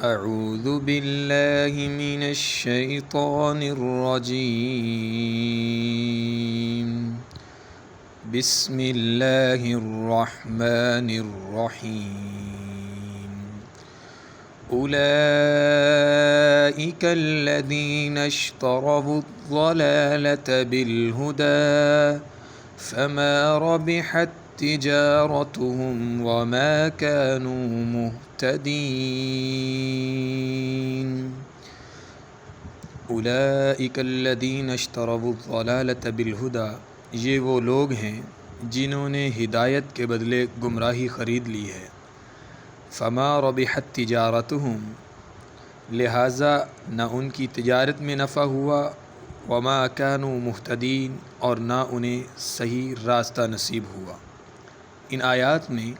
اعوذ باللہ من الشیطان الرجیم بسم اللہ الرحمن الرحیم اولئک الذین اشتروا الضلالة بالہدى فما ربحت تجارتهم وما كانوا مهتدين اولئک الذین اشتروا الضلالة بالہدى، یہ وہ لوگ ہیں جنہوں نے ہدایت کے بدلے گمراہی خرید لی ہے۔ فما ربحت تجارتهم، لہٰذا نہ ان کی تجارت میں نفع ہوا، وما كانوا مهتدین، اور نہ انہیں صحیح راستہ نصیب ہوا۔ ان آیات میں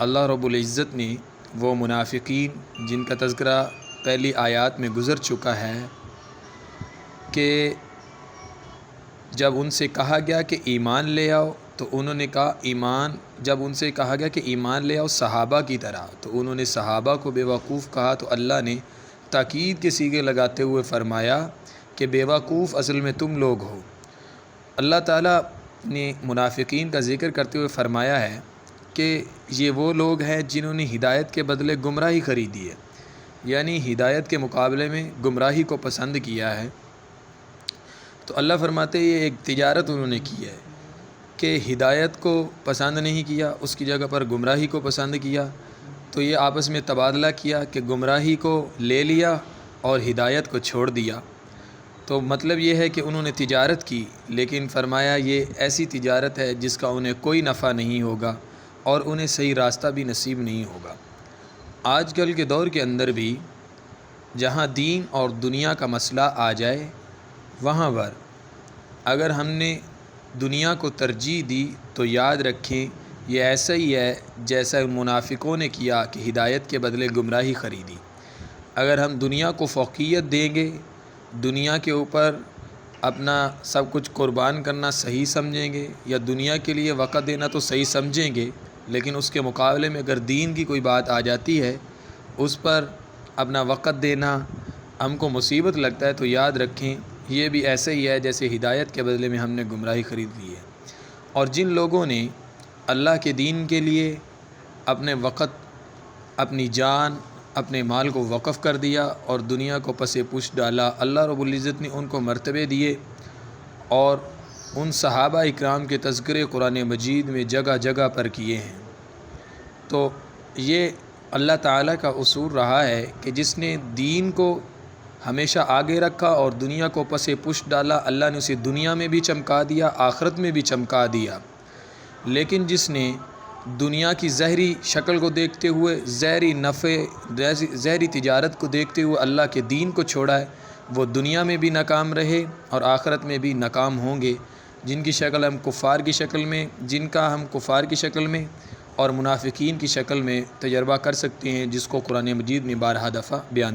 اللہ رب العزت نے وہ منافقین جن کا تذکرہ پہلی آیات میں گزر چکا ہے کہ جب ان سے کہا گیا کہ ایمان لے آؤ تو انہوں نے کہا جب ان سے کہا گیا کہ ایمان لے آؤ صحابہ کی طرح، تو انہوں نے صحابہ کو بیوقوف کہا، تو اللہ نے تاکید کے صیغے لگاتے ہوئے فرمایا کہ بیوقوف اصل میں تم لوگ ہو۔ اللہ تعالیٰ نے منافقین کا ذکر کرتے ہوئے فرمایا ہے کہ یہ وہ لوگ ہیں جنہوں نے ہدایت کے بدلے گمراہی خریدی ہے، یعنی ہدایت کے مقابلے میں گمراہی کو پسند کیا ہے۔ تو اللہ فرماتے ہیں یہ ایک تجارت انہوں نے کی ہے کہ ہدایت کو پسند نہیں کیا، اس کی جگہ پر گمراہی کو پسند کیا، تو یہ آپس میں تبادلہ کیا کہ گمراہی کو لے لیا اور ہدایت کو چھوڑ دیا۔ تو مطلب یہ ہے کہ انہوں نے تجارت کی، لیکن فرمایا یہ ایسی تجارت ہے جس کا انہیں کوئی نفع نہیں ہوگا اور انہیں صحیح راستہ بھی نصیب نہیں ہوگا۔ آج کل کے دور کے اندر بھی جہاں دین اور دنیا کا مسئلہ آ جائے، وہاں پر اگر ہم نے دنیا کو ترجیح دی تو یاد رکھیں یہ ایسا ہی ہے جیسا منافقوں نے کیا کہ ہدایت کے بدلے گمراہی خریدی۔ اگر ہم دنیا کو فوقیت دیں گے، دنیا کے اوپر اپنا سب کچھ قربان کرنا صحیح سمجھیں گے، یا دنیا کے لیے وقت دینا تو صحیح سمجھیں گے، لیکن اس کے مقابلے میں اگر دین کی کوئی بات آ جاتی ہے، اس پر اپنا وقت دینا ہم کو مصیبت لگتا ہے، تو یاد رکھیں یہ بھی ایسے ہی ہے جیسے ہدایت کے بدلے میں ہم نے گمراہی خرید لی ہے۔ اور جن لوگوں نے اللہ کے دین کے لیے اپنے وقت، اپنی جان، اپنے مال کو وقف کر دیا اور دنیا کو پس پش ڈالا، اللہ رب العزت نے ان کو مرتبے دیے، اور ان صحابہ اکرام کے تذکرے قرآن مجید میں جگہ جگہ پر کیے ہیں۔ تو یہ اللہ تعالیٰ کا اصول رہا ہے کہ جس نے دین کو ہمیشہ آگے رکھا اور دنیا کو پس پش ڈالا، اللہ نے اسے دنیا میں بھی چمکا دیا، آخرت میں بھی چمکا دیا۔ لیکن جس نے دنیا کی ظاہری شکل کو دیکھتے ہوئے، ظاہری نفع، ظاہری تجارت کو دیکھتے ہوئے اللہ کے دین کو چھوڑا ہے، وہ دنیا میں بھی ناکام رہے اور آخرت میں بھی ناکام ہوں گے۔ جن کی شکل ہم کفار کی شکل میں، جن کا ہم کفار کی شکل میں اور منافقین کی شکل میں تجربہ کر سکتے ہیں، جس کو قرآن مجید نے بارہا دفعہ بیان کیا۔